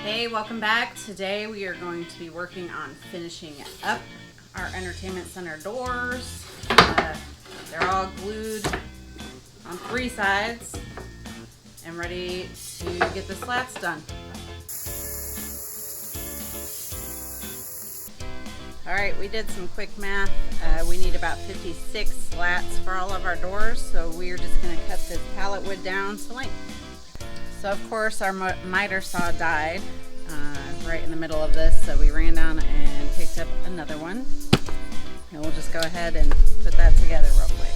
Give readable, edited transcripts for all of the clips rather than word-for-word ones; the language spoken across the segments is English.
Hey, welcome back. Today we are going to be working on finishing up our entertainment center doors. They're all glued on 3 sides and ready to get the slats done. Alright, we did some quick math. We need about 56 slats for all of our doors, so we're just going to cut this pallet wood down to length. So of course our miter saw died right in the middle of this, so we ran down and picked up another one. And we'll just go ahead and put that together real quick.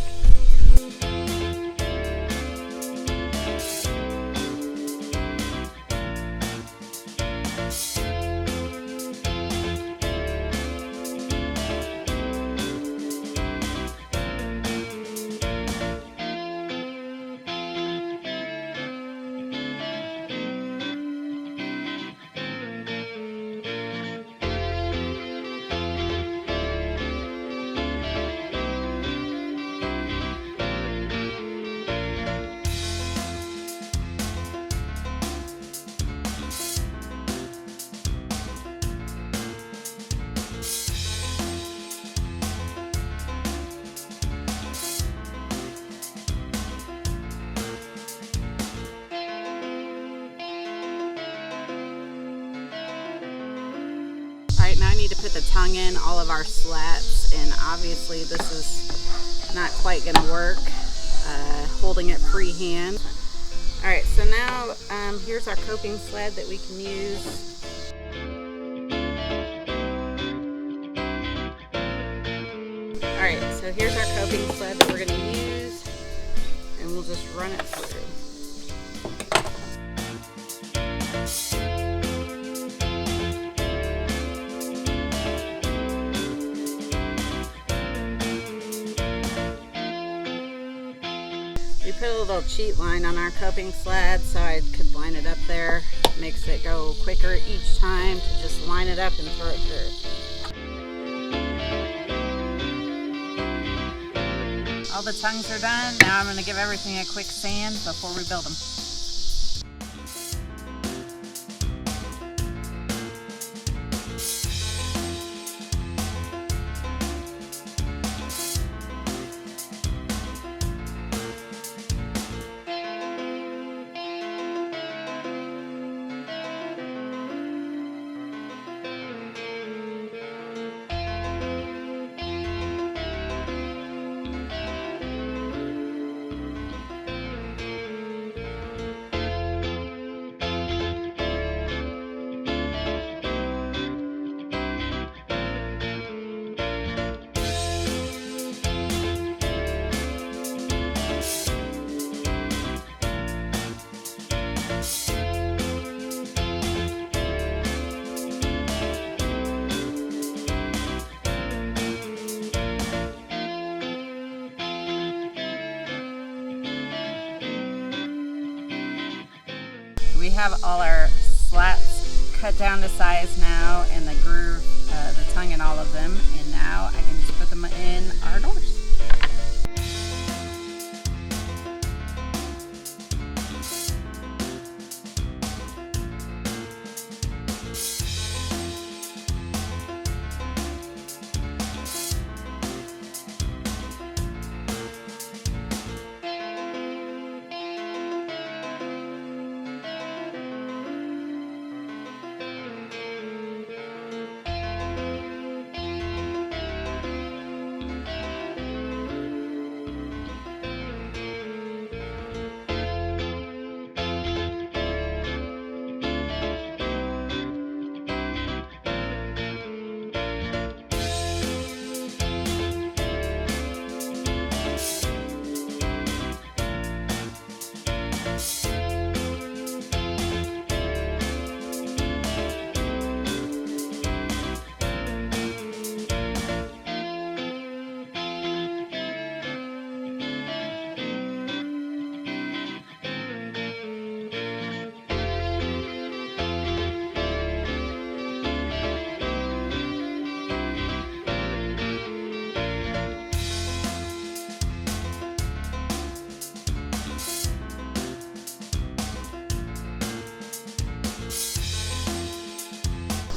Alright, now I need to put the tongue in all of our slats, and obviously this is not quite going to work holding it freehand. Alright, so now here's our coping sled that we can use. Alright, so here's our coping sled that we're going to use, and we'll just run it through. We put a little cheat line on our coping sled so I could line it up there. Makes it go quicker each time to just line it up and throw it through. All the tongues are done. Now I'm going to give everything a quick sand before we build them. We have all our slats cut down to size now, and the groove, the tongue in all of them, and now I can just put them in our doors.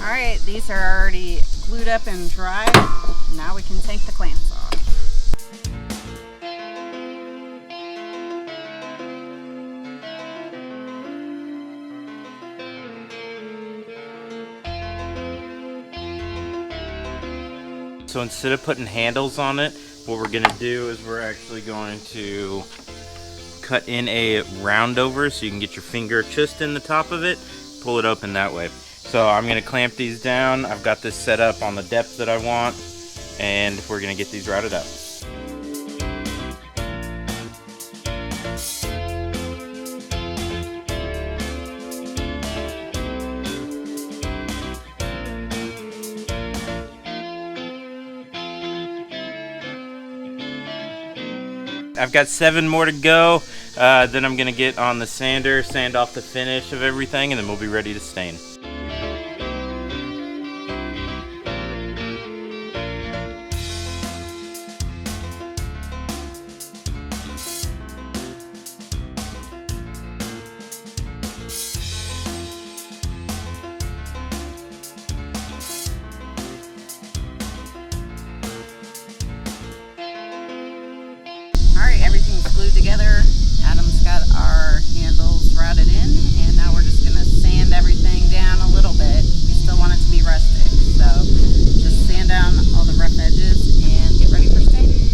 Alright, these are already glued up and dry. Now we can take the clamps off. So instead of putting handles on it, what we're gonna do is we're actually going to cut in a round over so you can get your finger just in the top of it, pull it open that way. So I'm gonna clamp these down. I've got this set up on the depth that I want, and we're gonna get these routed out. I've got 7 more to go. Then I'm gonna get on the sander, sand off the finish of everything, and then we'll be ready to stain. Alright, everything's glued together. Adam's got our handles routed in, and now we're just going to sand everything down a little bit. We still want it to be rustic, so just sand down all the rough edges and get ready for staining.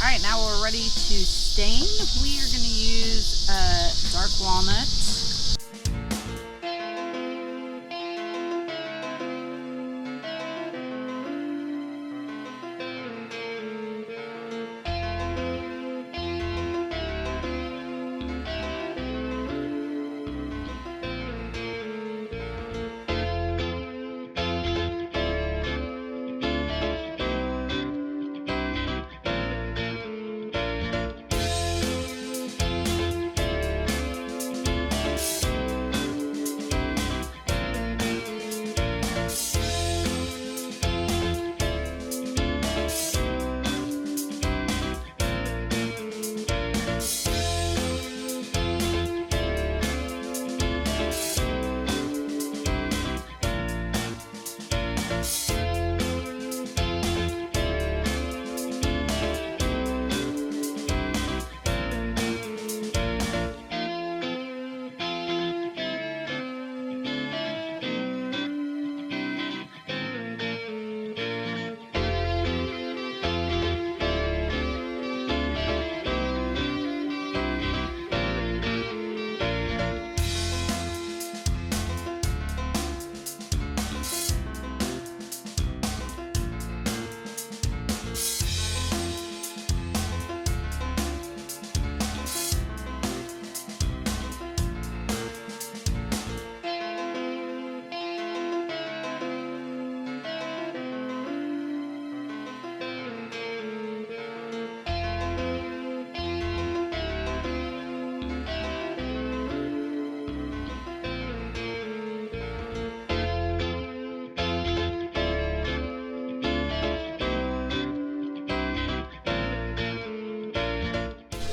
Alright, now we're ready to stain. We are going to use dark walnut.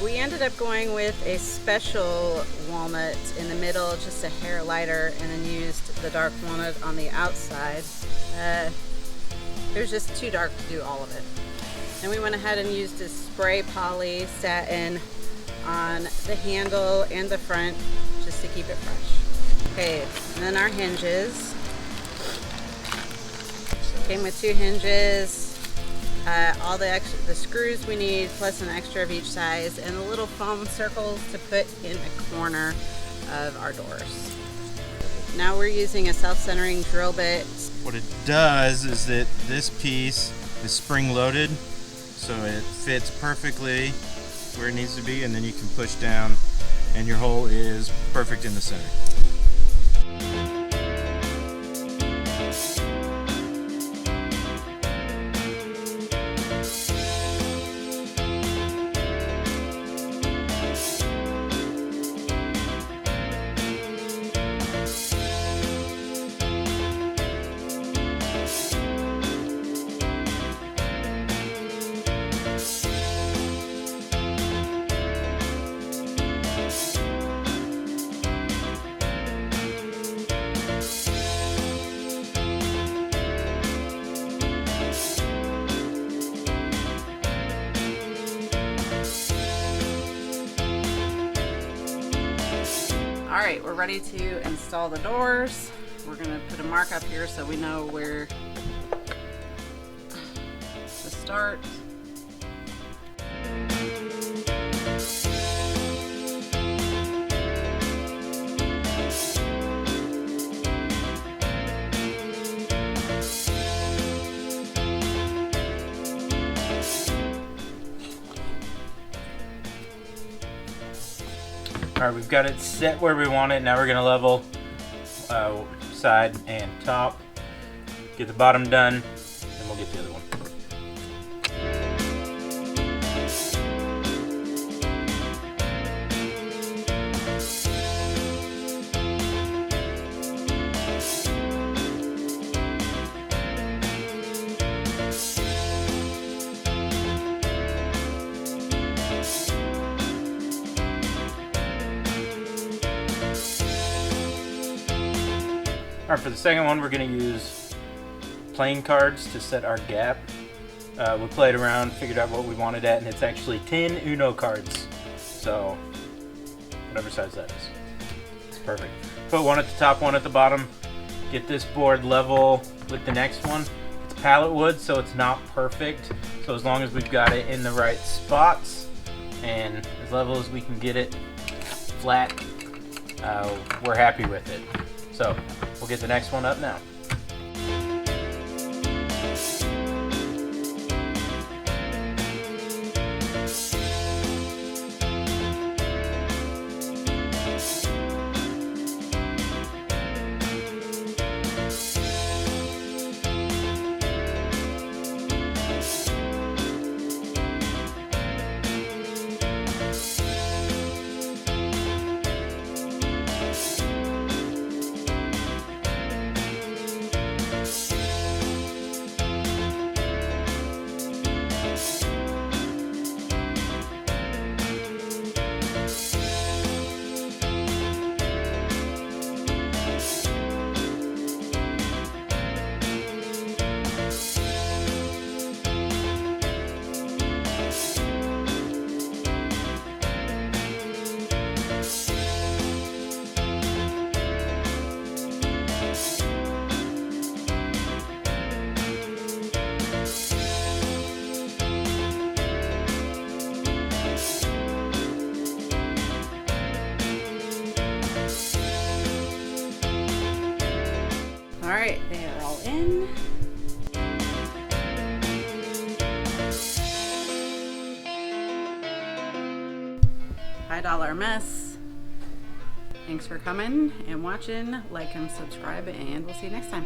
We ended up going with a special walnut in the middle, just a hair lighter, and then used the dark walnut on the outside. It was just too dark to do all of it. And we went ahead and used a spray poly satin on the handle and the front just to keep it fresh. Okay, and then our hinges. Came with 2 hinges. All the screws we need, plus an extra of each size, and the little foam circles to put in the corner of our doors. Now we're using a self-centering drill bit. What it does is that this piece is spring-loaded, so it fits perfectly where it needs to be, and then you can push down, and your hole is perfect in the center. All right, we're ready to install the doors. We're gonna put a mark up here so we know where to start. Alright, we've got it set where we want it. Now we're going to level side and top. Get the bottom done, and we'll get the other one. Alright, for the second one, we're going to use playing cards to set our gap. We played around, figured out what we wanted at, and it's actually 10 Uno cards. So, whatever size that is. It's perfect. Put one at the top, one at the bottom. Get this board level with the next one. It's pallet wood, so it's not perfect. So as long as we've got it in the right spots and as level as we can get it flat, we're happy with it. So, we'll get the next one up now. All right, they are all in. $5 mess. Thanks for coming and watching. Like and subscribe, and we'll see you next time.